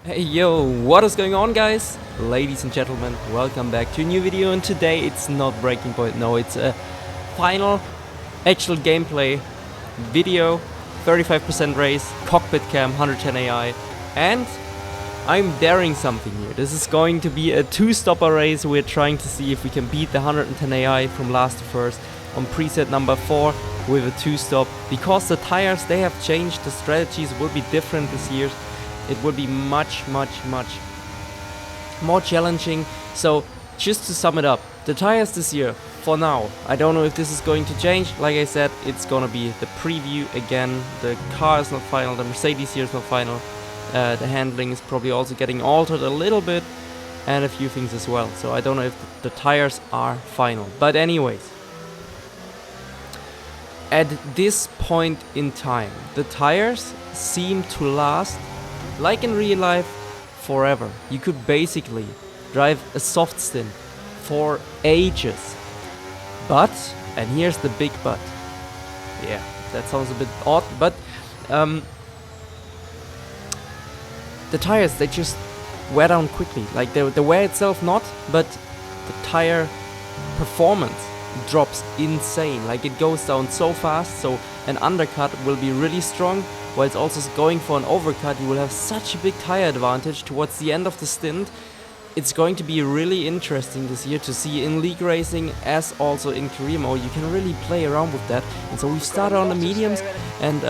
Hey yo, what is going on, guys? Ladies and gentlemen, welcome back to a new video, and today it's not Breaking Point, no, it's a final actual gameplay video, 35% race, cockpit cam, 110 AI, and I'm daring something here. This is going to be a two-stopper race. We're trying to see if we can beat the 110 AI from last to first on preset number 4 with a two-stop. Because the tires, they have changed, the strategies will be different this year. It will be much more challenging. So just to sum it up, the tires this year, for now, I don't know if this is going to change. Like I said, it's gonna be the preview again. The car is not final, the Mercedes here is not final. The handling is probably also getting altered a little bit, and a few things as well. So I don't know if the tires are final. But anyways, at this point in time, the tires seem to last, like in real life, forever. You could basically drive a soft stint for ages. But, and here's the big but. Yeah, that sounds a bit odd, but the tires, they just wear down quickly. Like the wear itself not, but the tire performance drops insane. Like it goes down so fast, so an undercut will be really strong, while it's also going for an overcut. You will have such a big tire advantage towards the end of the stint. It's going to be really interesting this year to see in league racing as also in career mode. You can really play around with that. And so we started on the mediums, and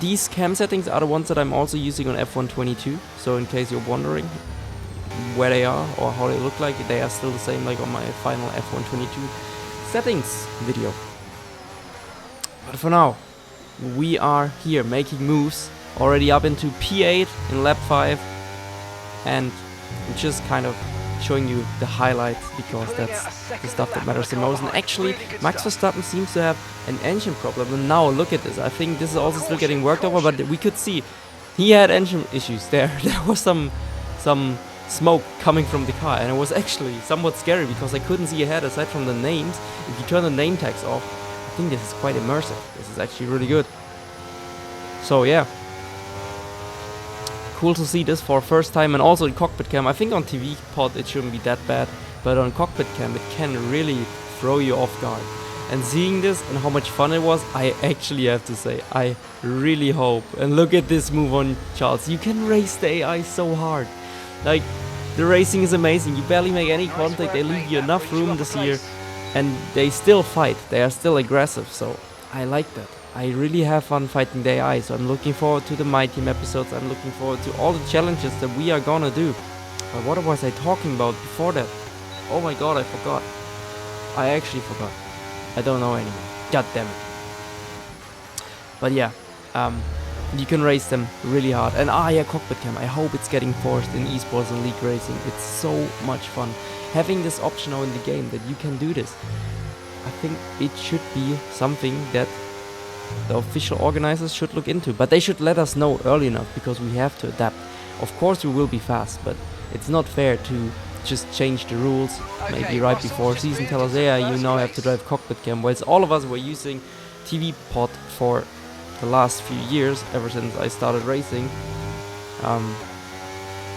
these cam settings are the ones that I'm also using on F1 22. So in case you're wondering where they are or how they look like, they are still the same like on my final F1 22 settings video. But for now, we are here making moves, already up into P8 in lap 5, and I'm just kind of showing you the highlights because that's the stuff that matters the most. And actually, Max Verstappen seems to have an engine problem, and now look at this. I think this is also still getting worked over, but we could see he had engine issues there. There was some smoke coming from the car, and it was actually somewhat scary because I couldn't see ahead aside from the names. If you turn the name tags off, I think this is quite immersive. This is actually really good. So yeah, cool to see this for first time. And also in cockpit cam, I think on TV pod it shouldn't be that bad, but on cockpit cam it can really throw you off guard. And seeing this and how much fun it was, I actually have to say, I really hope, and look at this move on Charles, you can race the AI so hard. Like, the racing is amazing, you barely make any contact, they leave you enough room this year, and they still fight, they are still aggressive, so I like that. I really have fun fighting the AI, so I'm looking forward to the My Team episodes, I'm looking forward to all the challenges that we are gonna do. But what was I talking about before that? Oh my god, I forgot. I actually forgot. I don't know anymore. God damn it. But yeah, you can race them really hard. And yeah, cockpit cam, I hope it's getting forced in esports and league racing. It's so much fun. Having this option now in the game that you can do this, I think it should be something that the official organizers should look into. But they should let us know early enough, because we have to adapt. Of course we will be fast, but it's not fair to just change the rules maybe right before season. Tell us, yeah, you now have to drive cockpit cam, whilst all of us were using TV pod for the last few years, ever since I started racing.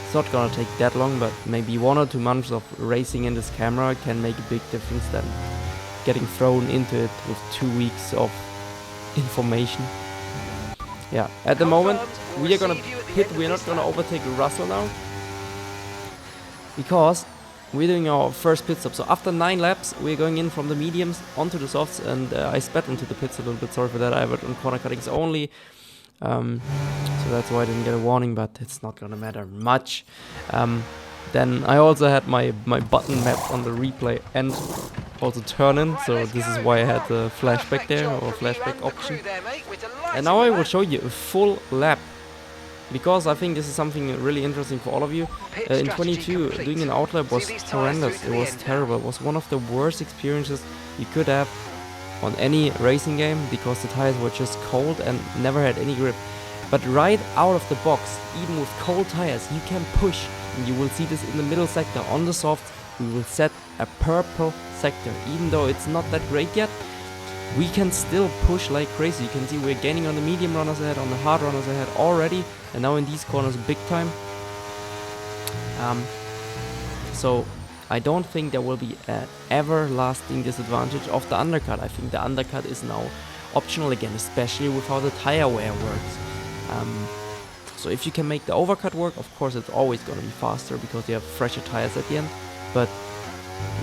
It's not gonna take that long, but maybe 1 or 2 months of racing in this camera can make a big difference than getting thrown into it with 2 weeks of information. Yeah, at the moment we are gonna hit, we're not gonna overtake Russell now, because we're doing our first pit stop. So after 9 laps, we're going in from the mediums onto the softs, and I spat into the pits a little bit. Sorry for that. I have it on corner cuttings only, so that's why I didn't get a warning, but it's not gonna matter much. Then I also had my button map on the replay and also turn in, so this is why I had the flashback there, or flashback option. And now I will show you a full lap, because I think this is something really interesting for all of you. In 22, doing an outlap was horrendous. It was terrible. It was one of the worst experiences you could have on any racing game, because the tires were just cold and never had any grip. But right out of the box, even with cold tires, you can push, and you will see this in the middle sector. On the softs, we will set a purple sector. Even though it's not that great yet, we can still push like crazy. You can see we're gaining on the medium runners ahead, on the hard runners ahead already, and now in these corners big time. So I don't think there will be an everlasting disadvantage of the undercut. I think the undercut is now optional again, especially with how the tire wear works. So if you can make the overcut work, of course it's always going to be faster because you have fresher tires at the end, but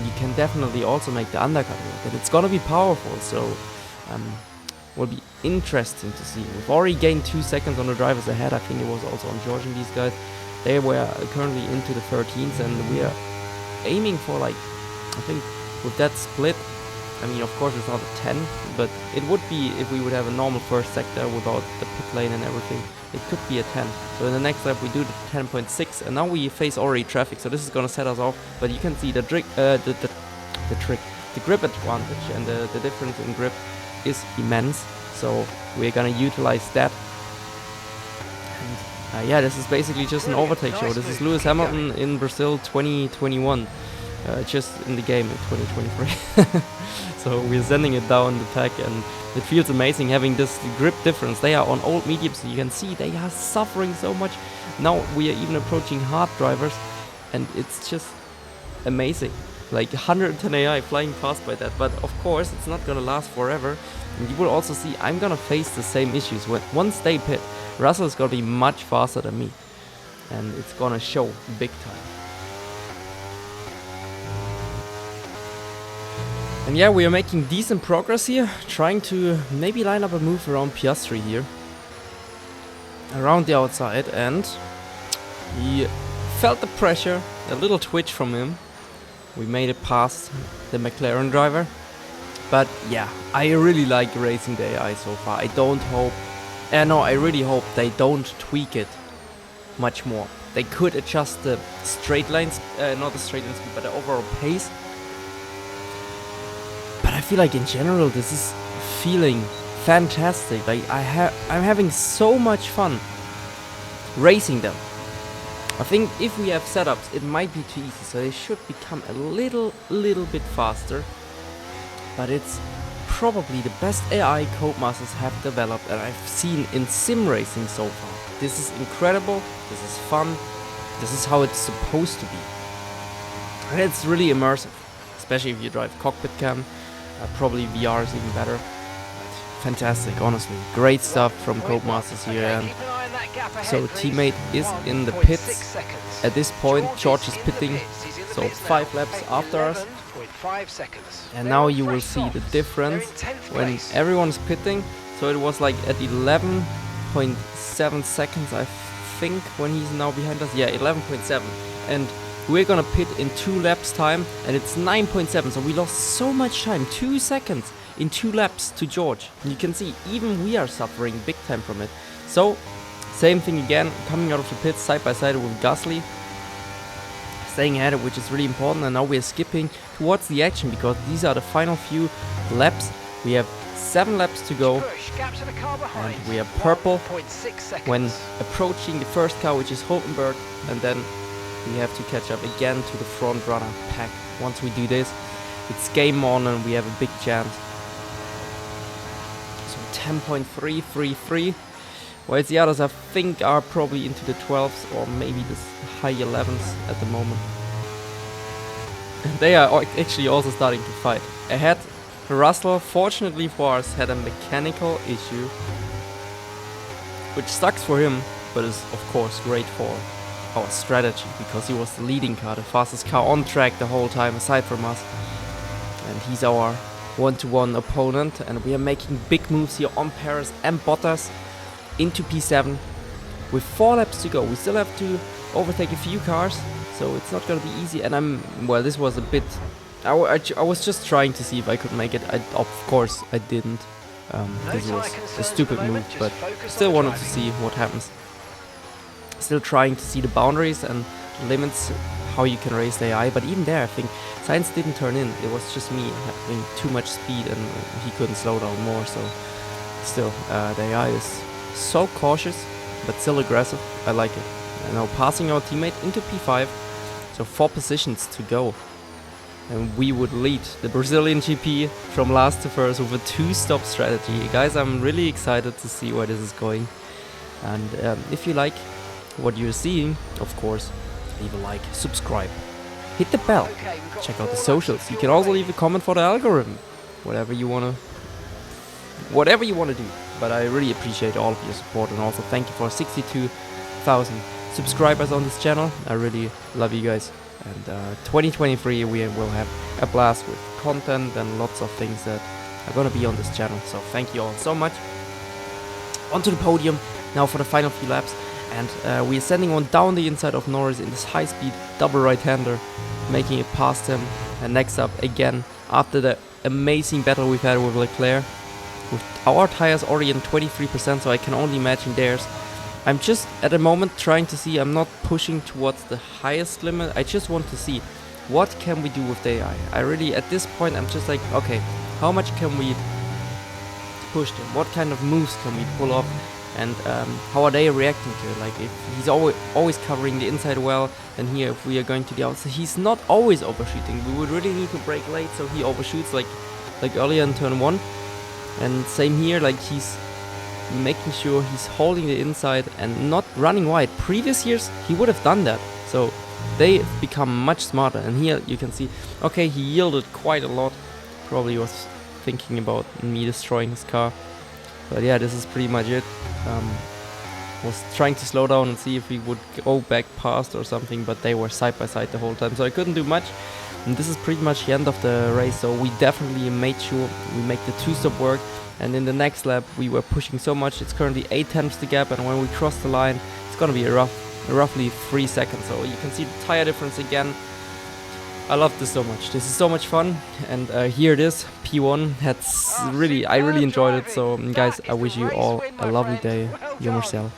you can definitely also make the undercut work, and it's going to be powerful. So will be interesting to see. We've already gained 2 seconds on the drivers ahead. I think it was also on George and these guys. They were currently into the 13s, and we are aiming for, like, I think with that split, I mean, of course it's not a 10, but it would be, if we would have a normal first sector without the pit lane and everything, it could be a 10. So in the next lap we do the 10.6, and now we face already traffic, so this is gonna set us off. But you can see the grip advantage and the difference in grip is immense, so we're gonna utilize that. And yeah, this is basically just an overtake show. This is Lewis Hamilton in Brazil 2021, just in the game in 2023. So we're sending it down the pack, and it feels amazing having this grip difference. They are on old mediums, so you can see they are suffering so much. Now we are even approaching hard drivers, and it's just amazing. Like 110 AI flying past by that, but of course it's not gonna last forever. And you will also see I'm gonna face the same issues. Once they pit, Russell is gonna be much faster than me, and it's gonna show big time. And yeah, we are making decent progress here, trying to maybe line up a move around Piastri here, around the outside, and he felt the pressure, a little twitch from him. We made it past the McLaren driver. But yeah, I really like racing the AI so far. I really hope they don't tweak it much more. They could adjust the straight lines, not the straight line speed, but the overall pace. But I feel like in general this is feeling fantastic. Like I'm having so much fun racing them. I think if we have setups, it might be too easy, so they should become a little bit faster. But it's probably the best AI Codemasters have developed that I've seen in sim racing so far. This is incredible, this is fun, this is how it's supposed to be. And it's really immersive, especially if you drive Cockpit cam. Probably VR is even better. But fantastic, honestly. Great stuff from Codemasters here. And so teammate is in the pits. At this point, George is pitting, so 5 laps after us. And now you will see the difference when everyone's pitting. So it was like at 11.7 seconds, I think, when he's now behind us. Yeah, 11.7. And we're gonna pit in 2 laps time, and it's 9.7. So we lost so much time, 2 seconds in 2 laps to George. And you can see even we are suffering big time from it. So same thing again, coming out of the pits side by side with Gasly, staying ahead, which is really important. And now we're skipping towards the action because these are the final few laps. We have 7 laps to go, and we are purple when approaching the first car, which is Hulkenberg, and then we have to catch up again to the front runner pack. Once we do this, it's game on and we have a big chance. So 10.333. Whereas the others, I think, are probably into the 12s or maybe the high 11s at the moment. They are actually also starting to fight. Ahead, Russell, fortunately for us, had a mechanical issue, which sucks for him, but is of course great for our strategy, because he was the leading car, the fastest car on track the whole time aside from us. And he's our one-to-one opponent, and we are making big moves here on Perez and Bottas into P7 with 4 laps to go. We still have to overtake a few cars, so it's not gonna be easy. And well, this was a bit, I was just trying to see if I could make it. Of course I didn't. This was a stupid move, but still wanted to see what happens. Still trying to see the boundaries and limits, how you can race the AI. But even there, I think Sainz didn't turn in. It was just me having too much speed and he couldn't slow down more. So still, the AI is so cautious, but still aggressive. I like it. And now passing our teammate into P5. So 4 positions to go. And we would lead the Brazilian GP from last to first with a 2-stop strategy. Guys, I'm really excited to see where this is going. And if you like what you're seeing, of course, leave a like, subscribe, hit the bell, check out the socials. You can also leave a comment for the algorithm, whatever you wanna do. But I really appreciate all of your support, and also thank you for 62,000 subscribers on this channel. I really love you guys. And 2023 we will have a blast with content and lots of things that are gonna be on this channel. So thank you all so much. Onto the podium now for the final few laps, and we're sending one down the inside of Norris in this high-speed double right-hander, making it past him. And next up, again, after the amazing battle we've had with Leclerc, with our tires already in 23%, so I can only imagine theirs. I'm just at the moment trying to see, I'm not pushing towards the highest limit, I just want to see what can we do with the AI. I really, at this point, I'm just like, okay, how much can we push them? What kind of moves can we pull off? And how are they reacting to it? Like, if he's always covering the inside well, and here if we are going to the outside, he's not always overshooting. We would really need to brake late, so he overshoots like earlier in turn 1. And same here, like he's making sure he's holding the inside and not running wide. Previous years he would have done that, so they've become much smarter. And here you can see, okay, he yielded quite a lot, probably was thinking about me destroying his car. But yeah, this is pretty much it. Was trying to slow down and see if we would go back past or something, but they were side by side the whole time, so I couldn't do much. And this is pretty much the end of the race, so we definitely made sure we make the 2-stop work. And in the next lap we were pushing so much. It's currently 8/10 the gap, and when we cross the line it's gonna be roughly 3 seconds. So you can see the tire difference again. I love this so much. This is so much fun, and here it is, P1. I really enjoyed it. So guys, I wish you all a lovely day. You're Marcel.